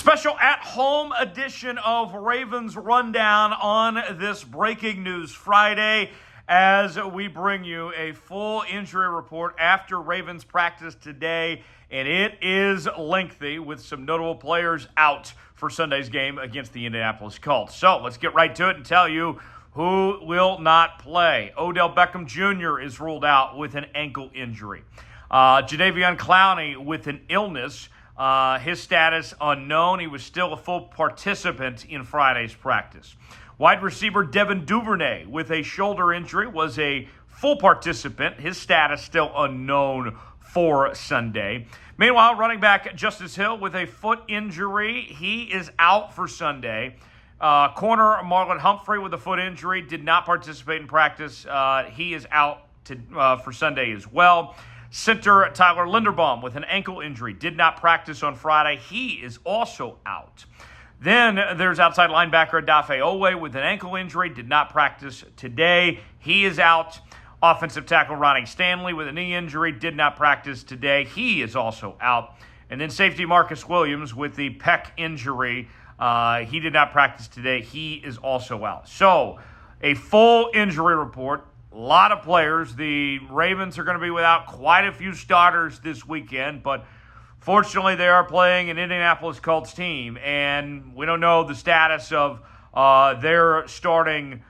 Special at-home edition of Ravens Rundown on this Breaking News Friday as we bring you a full injury report after Ravens practice today, and it is lengthy with some notable players out for Sunday's game against the Indianapolis Colts. So let's get right to it and tell you who will not play. Odell Beckham Jr. is ruled out with an ankle injury. Jadeveon Clowney with an illness. His status unknown. He was still a full participant in Friday's practice. Wide receiver Devin Duvernay with a shoulder injury was a full participant. His status still unknown for Sunday. Meanwhile, running back Justice Hill with a foot injury. He is out for Sunday. Corner Marlon Humphrey with a foot injury did not participate in practice. He is out for Sunday as well. Center Tyler Linderbaum with an ankle injury did not practice on Friday. He is also out. Then there's outside linebacker Odafeh Oweh with an ankle injury, did not practice today. He is out. Offensive tackle Ronnie Stanley with a knee injury did not practice today. He is also out. And then safety Marcus Williams with the pec injury. He did not practice today. He is also out. So a full injury report. A lot of players. The Ravens are going to be without quite a few starters this weekend, but fortunately they are playing an Indianapolis Colts team, and we don't know the status of their starting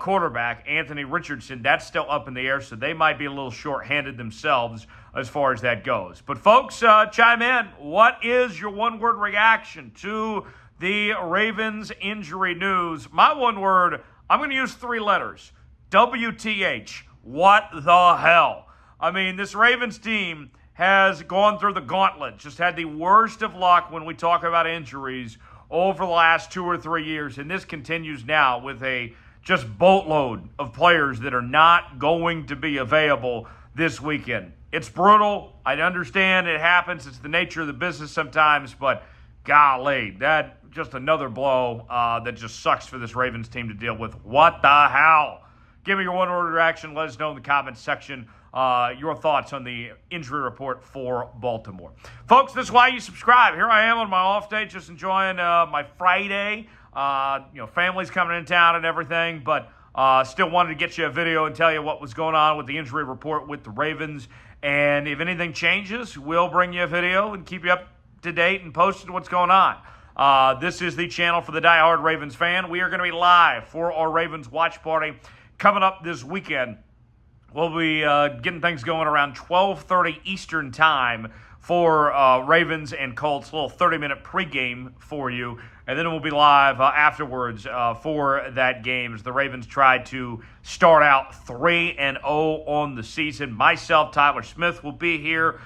quarterback, Anthony Richardson. That's still up in the air, so they might be a little short-handed themselves as far as that goes. But folks, chime in. What is your one-word reaction to the Ravens injury news? My one word, I'm going to use 3 letters. WTH, what the hell? I mean, this Ravens team has gone through the gauntlet, just had the worst of luck when we talk about injuries over the last 2 or 3 years, and this continues now with a just boatload of players that are not going to be available this weekend. It's brutal. I understand it happens. It's the nature of the business sometimes, but golly, that just another blow that just sucks for this Ravens team to deal with. What the hell? Give me your one-word reaction. Let us know in the comments section your thoughts on the injury report for Baltimore. Folks, this is why you subscribe. Here I am on my off day, just enjoying my Friday. Family's coming in town and everything, but still wanted to get you a video and tell you what was going on with the injury report with the Ravens. And if anything changes, we'll bring you a video and keep you up to date and posted what's going on. This is the channel for the diehard Ravens fan. We are going to be live for our Ravens watch party coming up this weekend. We'll be getting things going around 12:30 Eastern time for Ravens and Colts, a little 30-minute pregame for you, and then we'll be live afterwards for that game as the Ravens try to start out 3-0 on the season. Myself, Tyler Smith, will be here.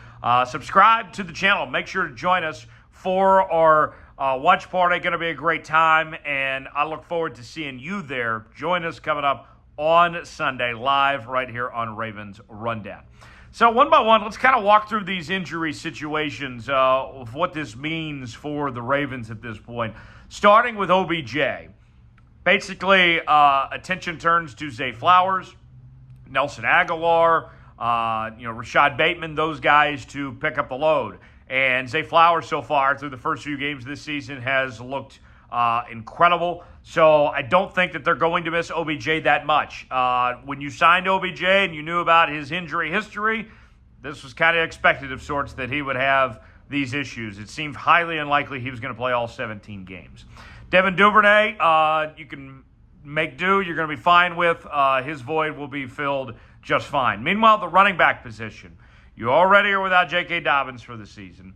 Subscribe to the channel. Make sure to join us for our watch party. Going to be a great time, and I look forward to seeing you there. Join us coming up on Sunday, live right here on Ravens Rundown. So one by one, let's kind of walk through these injury situations of what this means for the Ravens at this point. Starting with OBJ. Basically, attention turns to Zay Flowers, Nelson Aguilar, Rashad Bateman, those guys to pick up the load. And Zay Flowers so far through the first few games this season has looked incredible. So I don't think that they're going to miss OBJ that much. When you signed OBJ and you knew about his injury history, this was kind of expected of sorts that he would have these issues. It seemed highly unlikely he was going to play all 17 games. Devin Duvernay, you can make do. You're going to be fine with. His void will be filled just fine. Meanwhile, the running back position. You already are without J.K. Dobbins for the season.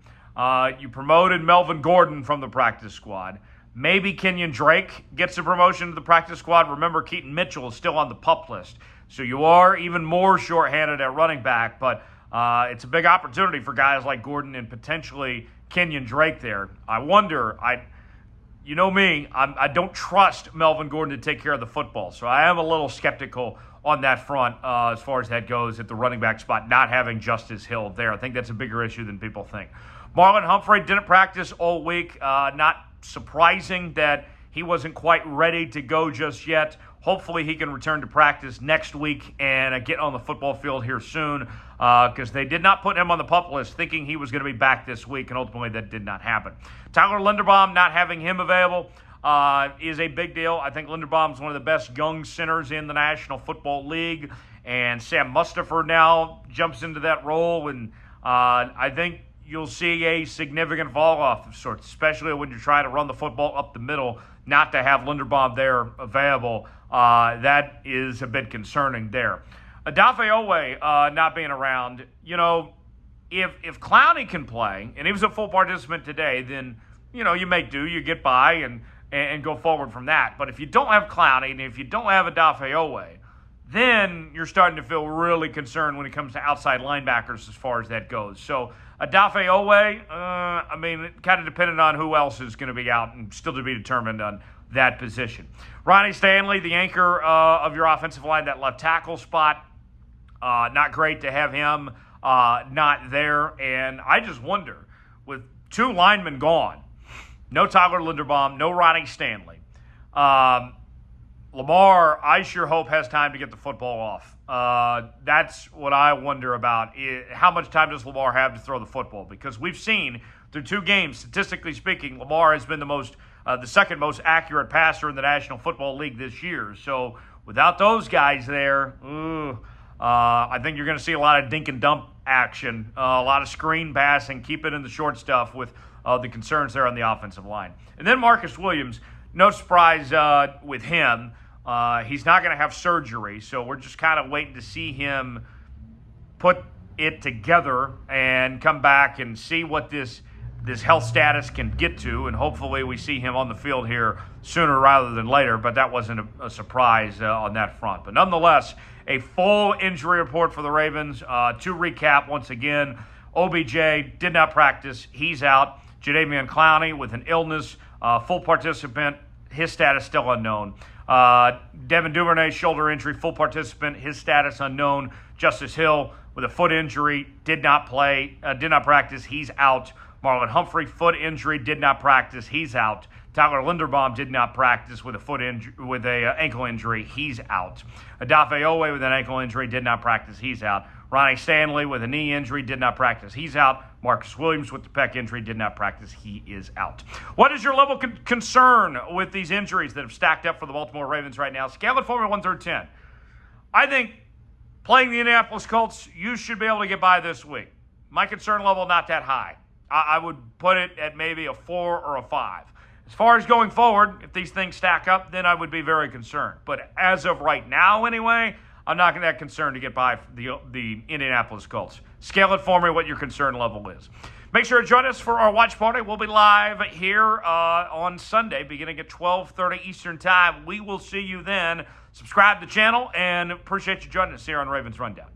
You promoted Melvin Gordon from the practice squad. Maybe Kenyon Drake gets a promotion to the practice squad. Remember, Keaton Mitchell is still on the PUP list. So you are even more shorthanded at running back, but it's a big opportunity for guys like Gordon and potentially Kenyon Drake there. I wonder, you know me, I don't trust Melvin Gordon to take care of the football, so I am a little skeptical on that front as far as that goes at the running back spot, not having Justice Hill there. I think that's a bigger issue than people think. Marlon Humphrey didn't practice all week, not surprising that he wasn't quite ready to go just yet Hopefully he can return to practice next week and get on the football field here soon, because they did not put him on the PUP list thinking he was going to be back this week, and ultimately that did not happen. Tyler Linderbaum, not having him available is a big deal. I think Linderbaum's one of the best young centers in the National Football League, and Sam Mustipher now jumps into that role, and I think you'll see a significant fall-off of sorts, especially when you try to run the football up the middle, not to have Linderbaum there available. That is a bit concerning there. Odafeh Oweh not being around, if Clowney can play, and he was a full participant today, then, you make do, you get by and go forward from that. But if you don't have Clowney, and if you don't have Odafeh Oweh, then you're starting to feel really concerned when it comes to outside linebackers as far as that goes. So Odafeh Oweh, kind of dependent on who else is going to be out and still to be determined on that position. Ronnie Stanley, the anchor of your offensive line, that left tackle spot, not great to have him not there. And I just wonder, with two linemen gone, no Tyler Linderbaum, no Ronnie Stanley, Lamar, I sure hope, has time to get the football off. That's what I wonder about. How much time does Lamar have to throw the football? Because we've seen through two games, statistically speaking, Lamar has been the second most accurate passer in the National Football League this year. So without those guys there, I think you're going to see a lot of dink and dump action, a lot of screen passing, keep it in the short stuff with the concerns there on the offensive line. And then Marcus Williams, no surprise with him. He's not going to have surgery, so we're just kind of waiting to see him put it together and come back and see what this health status can get to, and hopefully we see him on the field here sooner rather than later, but that wasn't a surprise on that front. But nonetheless, a full injury report for the Ravens. To recap, once again, OBJ did not practice. He's out. Jadeveon Clowney with an illness, full participant. His status still unknown. Devin Duvernay, shoulder injury, full participant. His status unknown. Justice Hill with a foot injury, did not practice. He's out. Marlon Humphrey, foot injury, did not practice. He's out. Tyler Linderbaum did not practice with a ankle injury. He's out. Odafeh Oweh with an ankle injury, did not practice. He's out. Ronnie Stanley with a knee injury, did not practice. He's out. Marcus Williams with the pec injury, did not practice. He is out. What is your level of concern with these injuries that have stacked up for the Baltimore Ravens right now? Scale it for me 1 through 10. I think playing the Indianapolis Colts, you should be able to get by this week. My concern level, not that high. I would put it at maybe a 4 or a 5. As far as going forward, if these things stack up, then I would be very concerned. But as of right now anyway, I'm not that concerned to get by the Indianapolis Colts. Scale it for me what your concern level is. Make sure to join us for our watch party. We'll be live here on Sunday beginning at 12:30 Eastern Time. We will see you then. Subscribe to the channel, and appreciate you joining us here on Ravens Rundown.